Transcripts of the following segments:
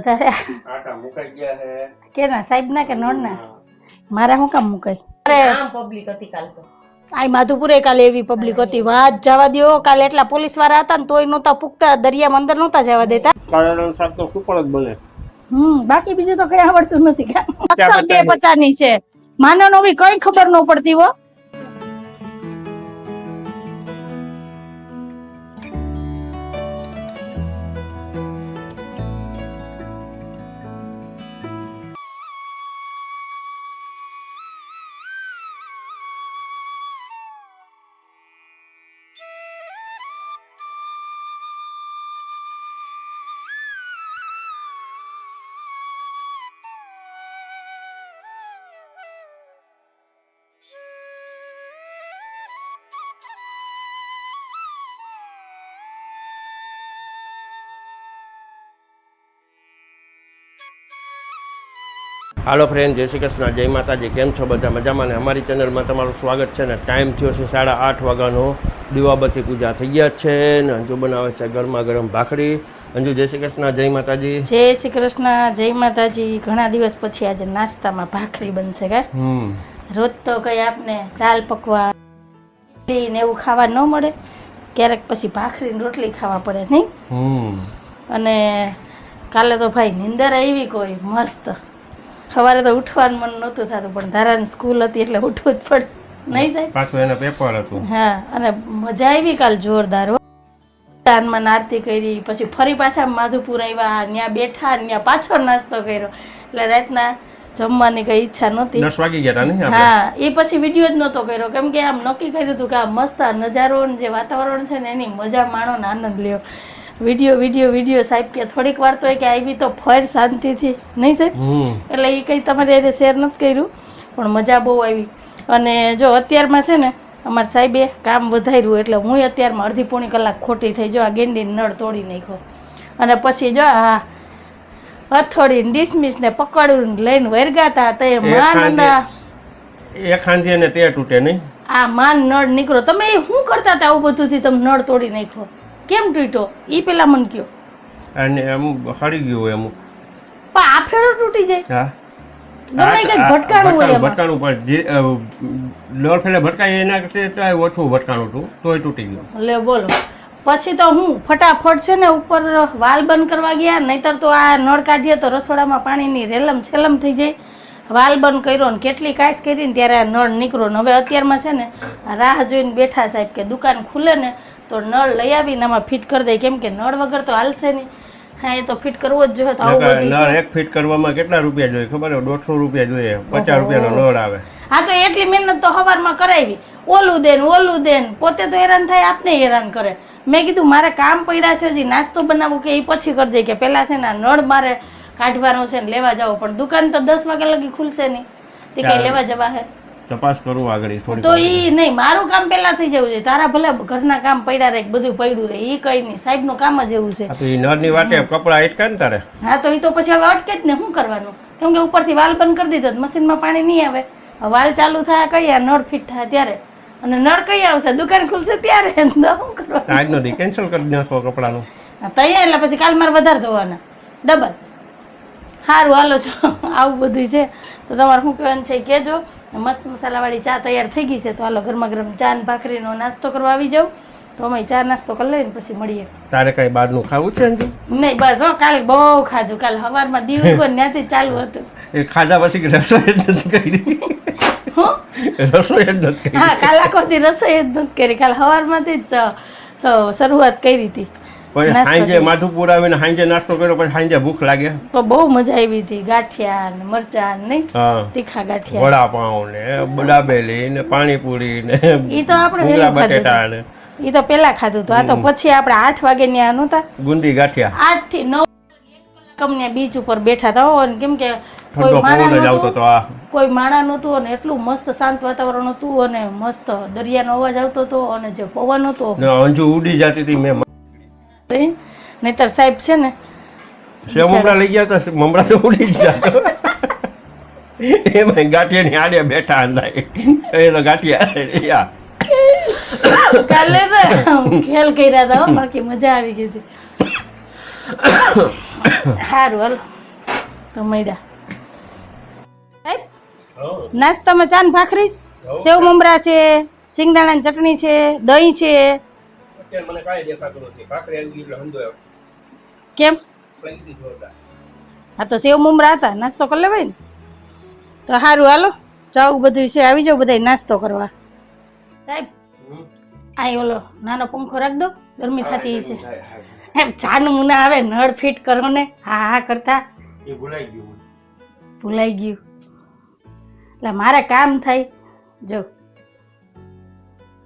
વધારે આટા મુકાઈ ગયા છે કેના સાહેબ ના કે નોડ ના મારા શું કામ મુકાય? અરે આમ પબ્લિક હતી કાલ તો. આ માધુપુરે કાલે એવી પબ્લિક હતી વાત જવા દો. કાલે એટલા પોલીસ વાળા હતા ને તોય નહોતા પૂગતા, દરિયામાં અંદર નહોતા જવા દેતા. કાળાનું શાક તો સુપર જ બને. બાકી બીજું તો કઈ આવડતું નથી. 250 ની છે માનો નો બી કઈ ખબર ન પડતી હો. હાલો ફ્રેન્ડ, જય શ્રી કૃષ્ણ, જય માતાજી. કેમ છો બધા? મજામાં ને? અમારી ચેનલમાં તમારું સ્વાગત છે ને. ટાઈમ થયો છે 8:30 વાગ્યાનો. દીવાબત્તી પૂજા થઈ ગયા છે ને અંજુ બનાવે છે ગરમા ગરમ ભાખરી. અંજુ, જય શ્રી કૃષ્ણ, જય માતાજી. જય શ્રી કૃષ્ણ, જય માતાજી. ઘણા દિવસ પછી આજે નાસ્તામાં ભાખરી બનશે કે રોજ તો કઈ આપને દાલ પકવાન ને એવું ખાવા ન મળે, ક્યારેક પછી ભાખરી ને રોટલી ખાવા પડે નહીં. અને કાલે તો ભાઈ નીંદર આવી કોઈ મસ્ત. સવારે તો ઉઠવાનું મન નહોતું થતું, પણ ધારાની સ્કૂલ હતી એટલે ઉઠવું જ પડે નહીં સાહેબ. પાછું એના પેપર હતું. હા, અને મજા આવી કાલ જોરદાર. માં આરતી કરી, પછી ફરી પાછા માધુપુર આવ્યા, ત્યાં બેઠા, ત્યાં પાછો નાસ્તો કર્યો. એટલે રાતના જમવાની કઈ ઈચ્છા નહોતી. 10 વાગી ગયા હતા ને? હા, એ પછી વિડીયો જ નહોતો કર્યો, કેમ કે આમ નક્કી કર્યું હતું કે આ મસ્ત નજારો જે વાતાવરણ છે ને એની મજા માણો ને આનંદ લ્યો. વિડીયો સાહેબ કે થોડીક વાર તો કે આવી તો ફર શાંતિથી નહીં સાહેબ. એટલે એ કંઈ તમારે શેર નથી કર્યું, પણ મજા બહુ આવી. અને જો અત્યારમાં છે ને અમારા સાહેબે કામ વધાર્યું, એટલે હું અત્યારમાં અડધી પોણી કલાક ખોટી થઈ. જો આ ગેંડીને નળ તોડી નાખ્યો, અને પછી જો આ હથોડીને ડિસમિસ ને પકડું લઈને વરગાતા તે માનના એક ખાંધી ને તે તૂટે નહીં. આ માન નળ નીકળો. તમે એ શું કરતા હતા આવું બધુંથી? તમે નળ તોડી નાખ્યો કેમ તૂટ્યો એ પેલા મને કયો. અને અમુક હળી ગયું હોય, અમુક પણ આ ફેરો તૂટી જાય. હા, ગમે કંઈક ભટકાણું હોય એમાં. ભટકાણું પણ લોર ફેલે ભટકાય એના કરતા ઓછું ભટકાણું હતું તોય તૂટી ગયું. લે બોલો. પછી તો હું ફટાફટ છે ને ઉપર વાલ બંધ કરવા ગયા, નહીતર તો આ નળ કાઢીએ તો રસોડામાં પાણીની રેલમ છેલમ થઈ જાય. વાલ બંધ કર્યો ને કેટલી કાંસ કરીને ત્યારે આ નળ નીકળો ને. હવે અત્યારમાં છે ને રાહ જોઈને બેઠા સાહેબ કે દુકાન ખુલે ને તો નળ લઈ આવીને આમાં ફિટ કરી દે, કેમ કે નળ વગર તો હાલશે નહીં. હા, એ તો ફિટ કરવો જ જોઈએ. તો આવું બધું નળ એક ફિટ કરવામાં કેટલા રૂપિયા જોઈએ ખબર? 150 રૂપિયા જોઈએ. 50 રૂપિયાનો નળ આવે. હા, તો એટલી મહેનત તો સવારમાં કરાવી. ઓલું દે ને પોતે તો હેરાન થાય, આપને હેરાન કરે. મેં કીધું મારે કામ પડ્યા છે, હજી નાસ્તો બનાવવું કે એ પછી કરજે, કે પેલા છે ને નળ મારે કાઢવાનો છે ને લેવા જાવ. પણ દુકાન તો 10 વાગ્યા લગી ખુલશે નહીં, તે કઈ લેવા જવા હે તપાસ કરવું આગળ થોડી. તો ઈ નહીં, મારું કામ પેલા થઈ જવું જોઈએ. તારા ભલે ઘરના કામ પડ્યા રહે, બધું પડ્યું રહે, ઈ કઈ નહીં. સાહેબ નું કામ જ એવું છે. નળની વાટે કપડા અટકાય ને તારે. હા, તો ઈ તો પછી હવે અટકે જ ને, શું કરવાનું? કેમ કે ઉપરથી વાલ બંધ કરી દીધો, મશીનમાં પાણી નહીં આવે. વાલ ચાલુ થાય કઈ નળ ફિટ થાય ત્યારે, અને નળ કઈ આવશે? દુકાન ખુલશે ત્યારે. શું કરવાનું? આજનો દી કેન્સલ કરી નાખો કપડાનું. તૈયાર. એટલે પછી કાલ મારે વધારે ધોવાના ડબલ. સારું, હાલો છો. આવું બધું છે તો તમારે શું કહેવાનું છે કહેજો. મસ્ત મસાલાવાળી ચા તૈયાર થઈ ગઈ છે, તો હાલો ગરમા ગરમ ચા ને ભાખરીનો નાસ્તો કરવા આવી જાઉં. તો અમે ચા નાસ્તો કરી લઈને પછી મળીએ. તારે કઈ બહારનું ખાવું છે ને? નહીં, બસ હો, કાલે બહુ ખાધું. કાલે સવારમાં દિવસ ત્યાંથી ચાલુ હતું. એ ખાધા પછી રસોઈ જ નથી કરી. રસોઈ જ નથી કરી. હા, કાલે આખો દી રસોઈ જ નથી કરી. કાલે સવારમાંથી જ શરૂઆત કરી હતી. સાંજે માધુપુર આવીને સાંજે નાસ્તો કર્યો, પછી સાંજે ભૂખ લાગે તો બહુ મજા આવી હતી. ગાંઠિયા ને મરચા નહીં, તીખા ગાંઠિયા, વડાપાઉં ને દાબેલી ને પાણીપુરી ને ઈ તો આપણે બટેટા ને ઈ તો પેલા ખાધું હતું. આ તો પછી આપણે 8 વાગે ન્યા નહોતા, ગુંદી ગાંઠિયા 8 થી 9 કમને બીચ ઉપર બેઠા હતા. કેમ કે કોઈ માણા નહોતું, અને એટલું મસ્ત શાંત વાતાવરણ હતું, અને મસ્ત દરિયાનો અવાજ આવતો હતો, અને જે પવન હતો અંજુ ઉડી જતી હતી. મેં નહીતર સાહેબ છે ને મમરા લઈ ગયા હતા, મમરા તો ઉડી જ જતો. એમાં ગાંઠિયા ની આડે બેઠા અંદાય એ તો ગાંઠિયા કાલે તો ખેલ કર્યા હતા, બાકી મજા આવી ગઈ હતી. સારું, હાલો તો મળ્યા સાહેબ નાસ્તામાં ચાન ભાખરી સેવ મમરા છે, સિંગદાણાની ચટણી છે, દહીં છે. મને કાંઈ દેખાતું નથી. ભાખરી આવી ગઈ એટલે હંધો આવ્યો. કેમ? પૈકી જોરદાર. હા તો સેવ મમરા હતા, નાસ્તો કરી લેવાય ને. તો સારું હાલો જાવું બધું છે, આવી જાવ બધા નાસ્તો કરવા. સાહેબ આ ઓલો નાનો પંખો રાખ દો, ગરમી થતી છે. એમ ચાનું મુના આવે નળ ફિટ કરો ને. હા હા કરતા એ ભૂલાઈ ગયું. ભૂલાઈ ગયું એટલે મારે કામ થાય. જો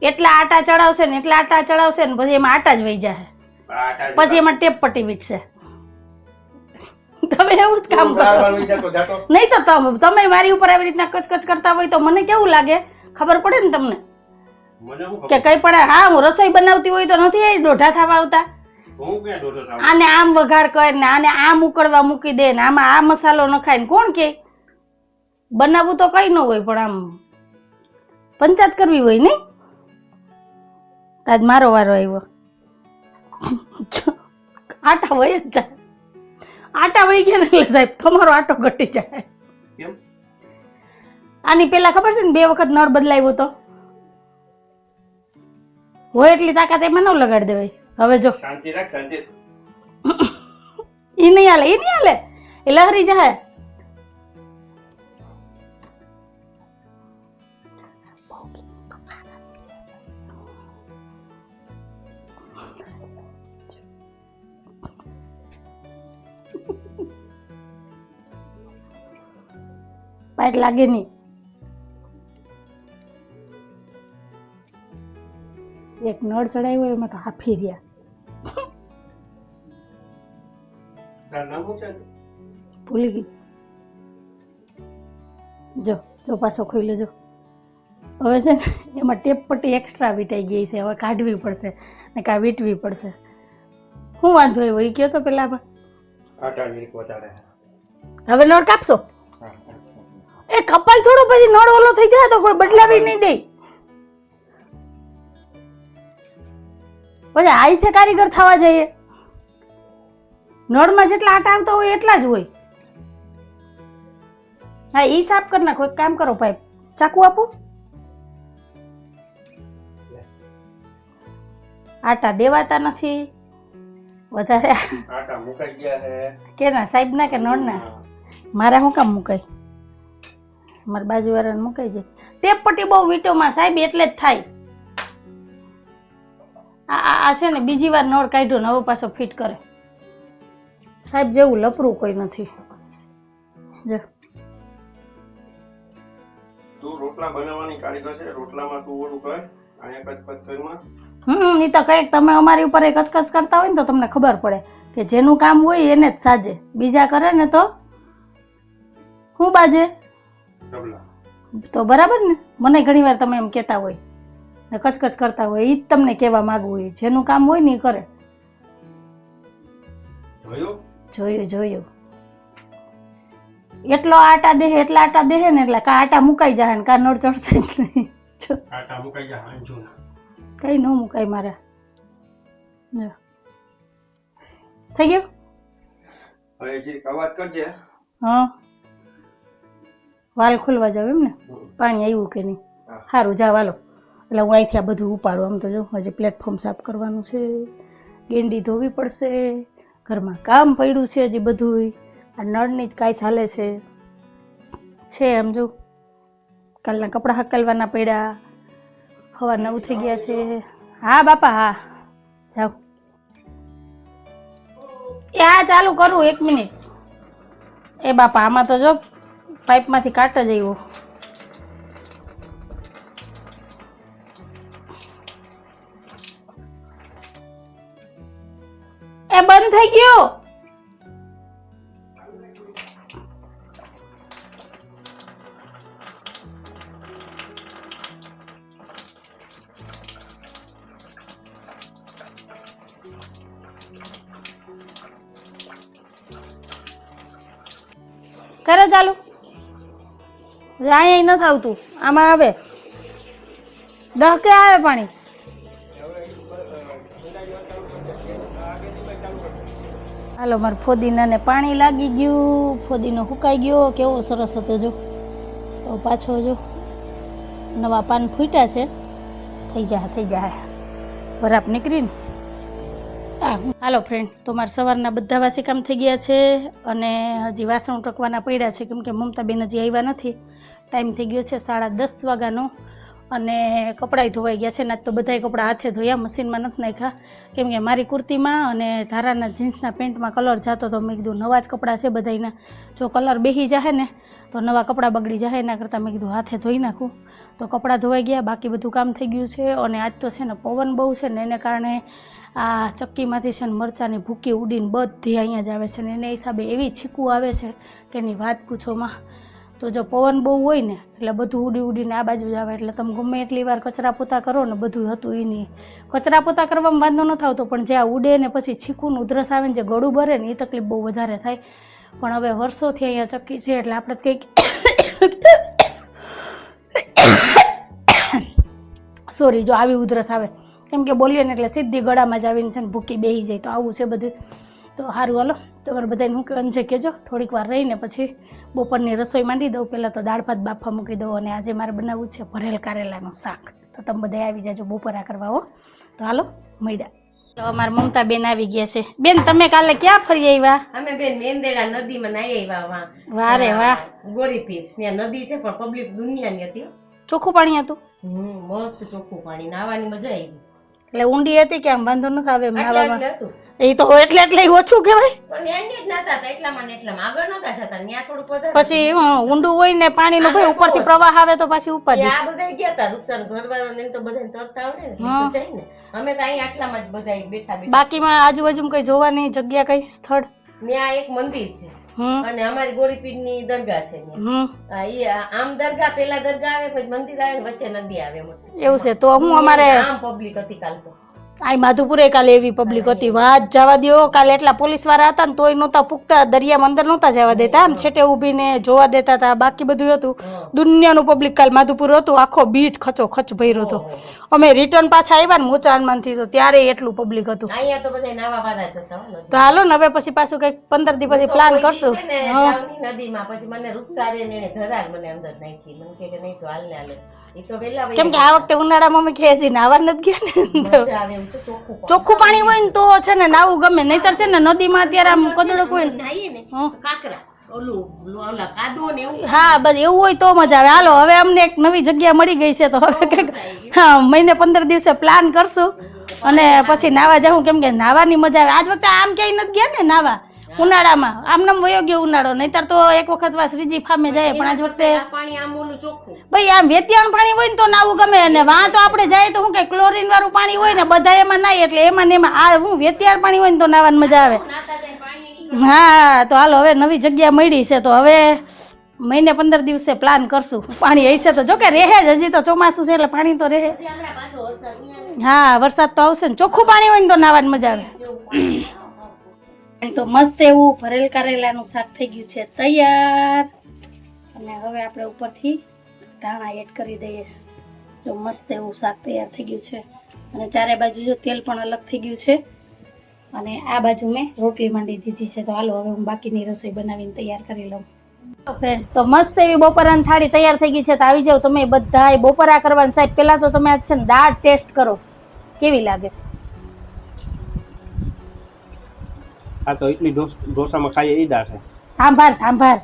એટલા આટા ચડાવશે ને એટલા આટા ચડાવશે ને પછી એમાં આટા જ વહી જાય, પછી એમાં ટેપ પટ્ટી વીકશે. તમે એવું જ કામ કરો નહીં તો તમે મારી ઉપર આવી રીતના કચકચ કરતા હોય તો મને કેવું લાગે ખબર પડે ને તમને કે કઈ પણ. હા હું રસોઈ બનાવતી હોય તો નથી એ દોઢા થવા આવતા. આને આમ વઘાર કરે ને આને આમ ઉકળવા મૂકી દે ને આમાં આ મસાલો નખાય ને કોણ કે બનાવવું તો કઈ ન હોય પણ આમ પંચાયત કરવી હોય નહીં. આજ મારો વારો આવ્યો. આટા વહી જ જાય, આટા વહી ગયા ને એટલે સાહેબ તમારો આટો ઘટી જાય. આની પેલા ખબર છે ને 2 વખત નળ બદલાવ્યો તો હોય એટલી તાકાત એમાં ન લગાડી દેવાય. હવે જો શાંતિ રાખ, શાંતિ. એ નહીં હાલે, એ નહીં હાલે, એ લહરી જાય. પાટ લાગે નહીં. એક નળ ચડાવ્યો એમાં તો હાફી રહ્યા. ભૂલી ગઈ. જો જો પાછો ખોઈ જો. હવે છે ને એમાં ટેપ પટ્ટી એક્સ્ટ્રા વીટાઈ ગઈ છે, હવે કાઢવી પડશે ને કાં વીટવી પડશે. શું વાંધો એવો એ કહો તો પેલા. હવે નળ કાપશો? એ કપાય થોડું પછી નળ ઓલો થઈ જાય તો કોઈ બદલાવી નહીં દે. પછી આઈથે કારીગર થવા જઈએ. નળમાં જેટલા આટા આવતા હોય એટલા જ હોય. હા ઈ સાફ કરી નાખો. એક કામ કરો પાઇપ ચાકુ આપો. આટા દેવાતા નથી વધારે. આટા મુકાઈ ગયા છે કેના સાહેબ ના કે નળ ના? મારા શું કામ મુકાય? મારા બાજુવાળાને મુકાઈ જાય. ટેપ પટ્ટી બહુ વીટોમાં સાહેબ એટલે જ થાય. આ છે ને બીજી વાર નળ કાઢ્યો ને હવે પાછો ફિટ કરે. સાહેબ જેવું લપરું કોઈ નથી. જો તું રોટલા બનાવવાની કારીગર છે, રોટલામાં તું ઓલું કર અહીંયા કચકચ કરમાં. નહીં તો કંઈક તમે અમારી ઉપર કચકચ કરતા હોય ને તો તમને ખબર પડે કે જેનું કામ હોય એને જ સાજે. બીજા કરે ને તો શું બાજે? તો બરાબર ને. મને ઘણી વાર તમે એમ કહેતા હોય ને કચકચ કરતા હોય, એ જ તમને કહેવા માંગવું હોય. જેનું કામ હોય ને એ કરે. જોયું જોયું. એટલો આટા દેહે એટલા આટા દેહે ને એટલે કા આટા મુકાઈ જાય ને કા નળ ચડશે જ નહીં. આટા મુકાઈ જાય કઈ ન મુકાય મારા. થઈ ગયું? હવે જે અવાજ કરજે. હા વાલ ખોલવા જાવ એમ ને? પાણી આવ્યું કે નહીં? સારું જાવ હાલો. એટલે હું અહીંથી આ બધું ઉપાડું. આમ તો જો હજી પ્લેટફોર્મ સાફ કરવાનું છે, ગેંડી ધોવી પડશે, ઘરમાં કામ પડ્યું છે હજી બધું. આ નળની જ કાંઈ ચાલે છે એમ જો. કાલના કપડાં હકલવાના પડ્યા, હવા 9 થઈ ગયા છે. હા બાપા હા જાઓ. એ હા ચાલુ કરું 1 મિનિટ. એ બાપા આમાં તો જો પાઇપમાંથી કાટ જ આવ્યો. એ બંધ થઈ ગયો. કરે ચાલુ. અહીંયા નથી આવતું, આમાં આવે. ડહકે આવે પાણી. હાલો, મારે ફોદીનાને પાણી લાગી ગયું, ફોદીનો સુકાઈ ગયો, કેવો સરસ હતો જો. તો પાછો જો નવા પાન ફૂટ્યા છે, થઈ જાય બરાબર નીકળીને. હાલો ફ્રેન્ડ, તો મારા સવારના બધા વાસી કામ થઈ ગયા છે અને હજી વાસણ ઉટકવાના પડ્યા છે, કેમ કે મમતાબેન હજી આવ્યા નથી. ટાઈમ થઈ ગયો છે 10:30 વાગ્યાનો અને કપડાં ધોવાઈ ગયા છે ને. આજ તો બધાય કપડાં હાથે ધોયા, મશીનમાં નથી નાખ્યા, કેમ કે મારી કુર્તીમાં અને ધારાના જીન્સના પેન્ટમાં કલર જતો, તો મેં કીધું નવા જ કપડાં છે બધાયના, જો કલર બેસી જાય ને તો નવા કપડાં બગડી જાય, એના કરતાં મેં કીધું હાથે ધોઈ નાખું. તો કપડાં ધોવાઈ ગયા, બાકી બધું કામ થઈ ગયું છે. અને આજ તો છે ને પવન બહુ છે ને, એને કારણે આ ચક્કીમાંથી છે ને મરચાંની ભૂકી ઉડીને બધી અહીંયા જ આવે છે ને, એને હિસાબે એવી છીકું આવે છે કે એની વાત પૂછોમાં. તો જો પવન બહુ હોય ને એટલે બધું ઉડીને આ બાજુ જ આવે, એટલે તમે ગમે એટલી વાર કચરા પોતા કરો ને બધું હતું એ નહીં. કચરા પોતા કરવામાં વાંધો ન આવતો, પણ જ્યાં ઉડે ને પછી છીકુનું ઉધરસ આવે ને જે ગળું ભરે ને એ તકલીફ બહુ વધારે થાય. પણ હવે વર્ષોથી અહીંયા ચક્કી છે એટલે આપણે કંઈક સોરી, જો આવી ઉધરસ આવે કેમ કે બોલીએ ને એટલે સીધી ગળામાં જ આવીને છે ને ભૂકી બેસી જાય. તો આવું છે બધું. તો સારું, હાલો તમારે બધાને હું કહેવાનું છે કહેજો. થોડીક વાર રહીને પછી બપોરની રસોઈ માંડી દઉં. પહેલાં તો દાળ ભાત બાફા મૂકી દઉં અને આજે મારે બનાવવું છે ભરેલ કારેલાનું શાક. તો તમે બધા આવી જાજો બપોરા કરવા હો. તો હાલો મળ્યા. તો અમારા મમતા બેન આવી ગયા છે. બેન તમે કાલે ક્યાં ફરી આવ્યા? અમે બેન મેંદેડા નદીમાં નાઈ આવ્યા. વાહ રે વાહ, ગોરીપીર ત્યાં નદી છે પણ પબ્લિક દુનિયાની હતી. ચોખ્ખું પાણી હતું? મસ્ત ચોખ્ખું પાણી, નાવાની મજા આવી. એટલે ઊંડી હતી કે આમ વાંધો ન આવે નાવામાં? હતું એ તો એટલે ઓછું કહેવાય. પણ એની જ નતા હતા, એટલામાં ને એટલામાં આગળ નતા જતા, ત્યાં થોડુંક વધારે. પછી ઊંડું હોય ને પાણીનું ભાઈ ઉપરથી પ્રવાહ આવે તો પછી ઉપર આ બધા ગયા હતા નુકસાન ઘરવાળો ને તો બધા તરતા આવડે ને તો જાય ને. અમે તો અહીં આટલામાં જ બધા બેઠા. બાકીમાં આજુબાજુ કઈ જોવાની જગ્યા કઈ સ્થળ? ત્યાં એક મંદિર છે અને અમારી ગોરીપીર ની દરગાહ છે. આમ દરગાહ, પેલા દરગાહ આવે પછી મંદિર આવે ને વચ્ચે નદી આવે. એવું છે? તો હું અમારે આમ પબ્લિક હતી કાલ તો. આ માધુપુરે કાલે એવી પબ્લિક હતી, વાત જવા દો. કાલે એટલા પોલીસ વાળા હતા ને તોય નહોતા પૂગતા, દરિયામાં અંદર નહોતા જવા દેતા, આમ છેટે ઊભીને જોવા દેતા હતા. બાકી બધું હતું, દુનિયાનું પબ્લિક કાલ માધુપુર હતું, આખો બીચ ખચો ખચ ભર્યો હતો. અમે રિટર્ન પાછા આવ્યા ને મોચાનમાંથી તો ત્યારે એટલું પબ્લિક હતું. અહીંયા તો બધા નાવા વાળા જ હતા. તો હાલો ને હવે પછી પાછું કઈક 15 દી પછી પ્લાન કરશું. નદીમાં પછી મને રૂપસારે ને ધરાર મને અંદર નાખી, મને કે નહીં તો હાલ ને હાલે. કેમ કે આ વખતે ઉનાળામાં અમે કે નાવા નથી ગયા ને, ચોખ્ખું પાણી હોય ને તો છે ને નાવું ગમે, નહીતર છે ને નદીમાં અત્યારે આમ કદડક હોય ને કાકરા હા બસ એવું હોય તો મજા આવે. હાલો હવે અમને એક નવી જગ્યા મળી ગઈ છે, તો હવે કંઈક મહિને 15 દિવસે પ્લાન કરશું અને પછી નાવા જાઉં, કેમ કે નાવાની મજા આવે. આજ વખતે આમ ક્યાંય નથી ગયા ને નાવા ઉનાળામાં, આમને વયો ગયો ઉનાળો, નહીતર તો એક વખત વા શ્રીજી ફામે જાય. પણ આજ વખતે ભાઈ આમ વેતિયાણ પાણી હોય ને તો નાવું ગમે, અને વાં તો આપણે જાય તો શું કે ક્લોરીન વાળું પાણી હોય ને બધા એમાં નાય, એટલે એમાં ને એમાં આ હું વેતિયાણ પાણી હોય ને તો નાવાની મજા આવે. હા તો હાલો હવે નવી જગ્યા મળી છે, તો હવે મહિને 15 દિવસે પ્લાન કરશું. પાણી હશે તો જોકે રહે જ, હજી તો ચોમાસું છે એટલે પાણી તો રહે. હા વરસાદ તો આવશે ને, ચોખ્ખું પાણી હોય ને તો નાવાની મજા આવે. તો મસ્ત એવું ભરેલ કારેલાનું શાક થઈ ગયું છે તૈયાર, અને હવે આપણે ઉપરથી ધાણા એડ કરી દઈએ. તો મસ્ત એવું શાક તૈયાર થઈ ગયું છે, અને ચારે બાજુ જો તેલ પણ અલગ થઈ ગયું છે, અને આ બાજુ મેં રોટલી માંડી દીધી છે. તો હાલો હવે હું બાકીની રસોઈ બનાવીને તૈયાર કરી લઉં. તો મસ્ત એવી બપોરાની થાળી તૈયાર થઈ ગઈ છે, તો આવી જાવ તમે બધા બપોરા કરવાની. સાહેબ પહેલા તો તમે આજ છે ને દાળ ટેસ્ટ કરો, કેવી લાગે. આ તો ઇડલી ઢોસામાં ખાઈએ એ દાળ છે. સાંભાર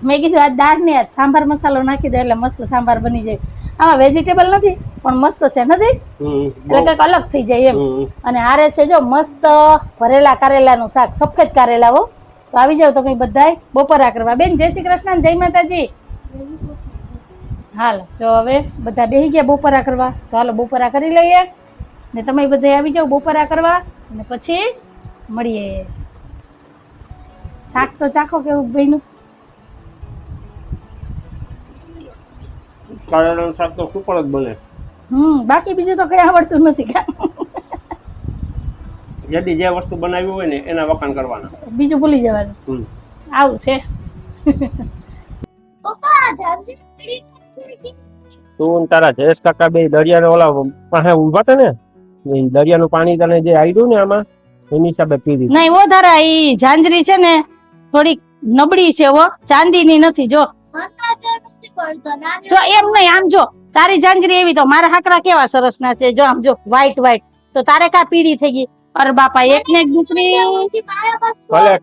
મેં કીધું આજ દાળ ને આજ સાંભાર મસાલો નાખી દો એટલે મસ્ત સાંભાર બની જાય. આમાં વેજીટેબલ નથી પણ મસ્ત છે, નથી એટલે કંઈક અલગ થઈ જાય એમ. અને હારે છે જો મસ્ત ભરેલા કારેલાનું શાક, સફેદ કારેલા હો. તો આવી જાવ તમે બધાય બપોરા કરવા. બેન જય શ્રી કૃષ્ણ, જય માતાજી. હાલો જો હવે બધા બેસી ગયા બપોરા કરવા, તો હાલો બપોરા કરી લઈએ ને તમે બધા આવી જાવ બપોરા કરવા, અને પછી મળીએ. શાક તો ચાખો કેવું ભાઈનું. કારેલાનું શાક તો સુપર જ બને. બાકી બીજું તો કઈ આવડતું નથી. જલ્દી જે વસ્તુ બનાવી હોય ને એના વખાણ કરવાના, બીજું ભૂલી જવાનું. આવું છે. તું તારા જયેશ કાકા બે દરિયાને ઓલા પાસે ઉભા હતા ને, દરિયાનું પાણી તને જે આવ્યું ને આમાં એની હિસાબે પીધી. નહીં ઓ ધારા ઈ ઝાંઝરી છે ને થોડીક નબળી છે હો, ચાંદીની નથી. જો જો એમ નહીં, આમ જો તારી ઝાંઝરી એવી તો મારા હાકરા કેવા સરસ ના છે. જો આમ જો વ્હાઈટ વ્હાઈટ, તો તારે કા પીળી થઈ ગઈ. અરે બાપા, એક ને એક દીકરી. ભલે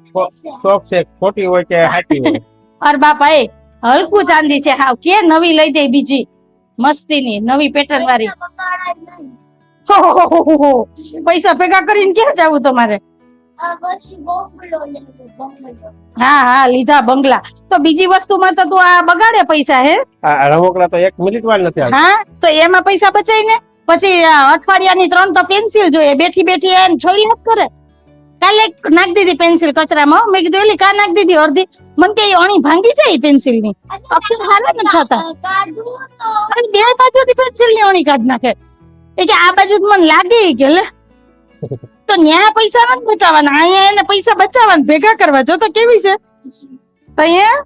શોખ છે, ખોટી હોય કે સાચી હોય. અરે બાપા, એ હલકું ચાંદી છે હાવ. કે નવી લઈ દે બીજી મસ્તીની નવી પેટર્ન વાળી. પૈસા ભેગા કરીને ક્યાં જવું તમારે? હા હા, લીધા બંગલા. તો બીજી વસ્તુમાં તો તું આ બગાડે પૈસા. હે રમકડા તો 1 મિનિટ વાર નથી. હા, તો એમાં પૈસા બચાઈ ને પછી અઠવાડિયાની 3 તો પેન્સિલ જોઈએ. બેઠી બેઠી એને છોડી હાથ કરે. કાલે નાખ દીધી પેન્સિલ કચરામાં. મેં કીધું એલી કા નાખ દીધી અડધી? મને કે અણી ભાંગી જાય પેન્સિલ ની, અક્ષર હારા ન થતા. બે બાજુથી પેન્સિલ ની અણી કાઢ નાખે. એ કે આ બાજુ મને લાગે કે લે, તો ન્યા પૈસા નથી બચાવવાના, અહીંયા એને પૈસા બચાવવાના, ભેગા કરવા. જો તો કેવી છે અહીંયા.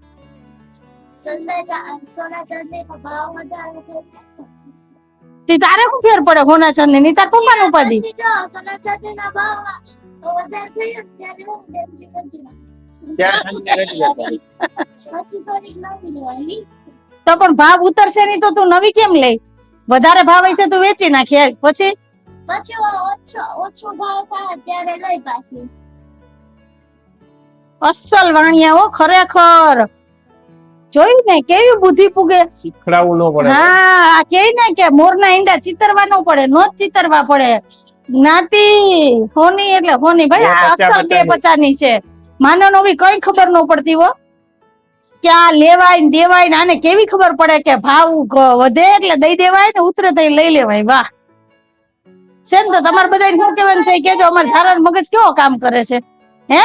તારે શું ફેર પડે હોના ચાંદી ની? તાર પપ્પા નું ઉપાધિ. તો પણ ભાવ ઉતરશે નહીં તો તું નવી કેમ લે? વધારે ભાવ હશે તો વેચી નાખી. પછી અસલ વાણિયા હો ખરેખર. જોયું ને કેવી બુદ્ધિ પૂગે. શીખડાવવું ન પડે. હા, કે ને કે મોરના ઈંડા ચિતરવા ન પડે, નો જ ચિતરવા પડે. જ્ઞાતિ હોની એટલે હોની ભાઈ. આ અક્ષર 250 ની છે. માનવ બી કઈ ખબર ન પડતી હો. ક્યાં લેવાય ને દેવાય ને. આને કેવી ખબર પડે કે ભાવ વધે એટલે દઈ દેવાય ને ઉતરે તો લઈ લેવાય. વાહ છે ને. તો તમારે બધા શું કેવાનું છે કેજો. અમારે ધારા મગજ કેવો કામ કરે છે હે?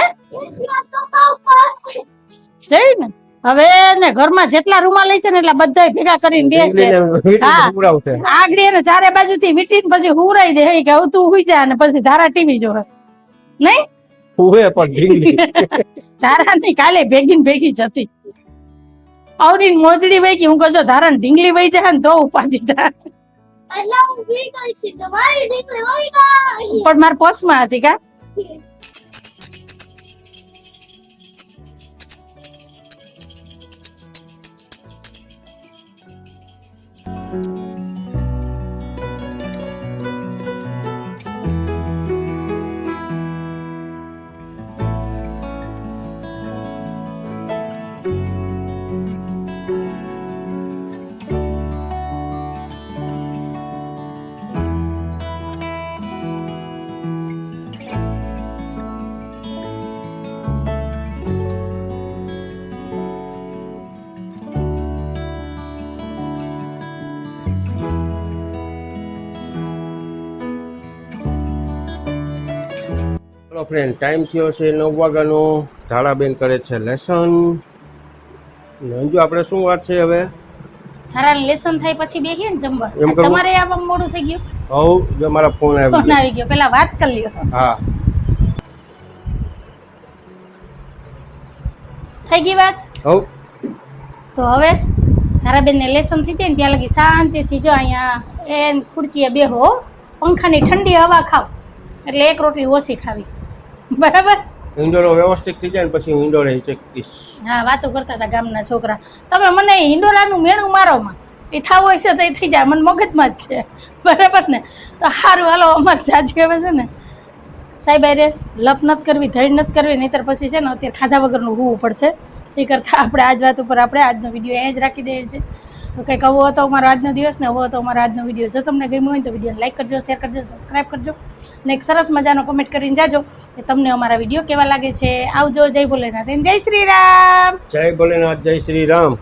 જઈ ને હવે ને ઘરમાં જેટલા રૂમાલ લઈ છે ને એટલા બધા ભેગા કરીને બેસે. આગળ એને ચારે બાજુ થી વીટીને પછી હુરાઈ દે કે હવે તું હુઈ જા, અને પછી ધારા ટીવી જોવે. નહીં ધારા ની કાલે ભેગી ભેગી જતી આવડી મોજડી વહી ગઈ. હું કહું ધારા ને ઢીંગલી વહી જાય ને તો ઉપાધિ થાય. પણ મારા પોસ્ટમાં હતી કા. ફ્રેન્ડ, ટાઈમ થયો છે 9 વાગ્યાનો. ધારાબેન કરે છે લેસન. અંજુ આપણે શું વાત છે હવે? ધારા લેસન થાય પછી બેહીએ ને જમવા. તમારે આવા મોડું થઈ ગયું? હવ જો મારા ફોન આવી ગયો. પેલા વાત કરી લ્યો. હા થઈ ગઈ વાત. હવ તો હવે ધારાબેન ને લેસન થઈ જાય ને ત્યાં લગી શાંતિથી જો અહીંયા એ ખુરચીએ બેહો, પંખાની ઠંડી હવા ખાવ. એટલે એક રોટલી ઓછી ખાવી. બરાબર. હિંડોળો વ્યવસ્થિત થઈ જાય ને પછી હું હિંડોળે ચેકીશ. હા, વાતો કરતા હતા ગામના છોકરા. તમે મને હિંડોળાનું મેણું મારોમાં એ થાવ હોય છે તો એ થઈ જાય. મને મગજમાં જ છે. બરાબર ને? તો સારું હાલો. અમારે જાજી હવે છે ને સાહેબ અરે લપ નથી કરવી, ધડ નથી કરવી, નહીતર પછી છે ને અત્યારે ખાધા વગરનું હોવું પડશે. એ કરતાં આપણે આજ વાત ઉપર આપણે આજનો વિડીયો અહીંયા જ રાખી દઈએ છીએ. તો કંઈક આવો હતો અમારો આજનો દિવસ ને આવો હતો અમારો આજનો વિડીયો. જો તમને ગમ્યો હોય તો વિડીયોને લાઈક કરજો, શેર કરજો, સબસ્ક્રાઈબ કરજો અને એક સરસ મજાનો કમેન્ટ કરીને જાજો કે તમને અમારા વિડીયો કેવા લાગે છે. આવજો. જય ભોલેનાથ, જય શ્રી રામ. જય ભોલેનાથ, જય શ્રી રામ.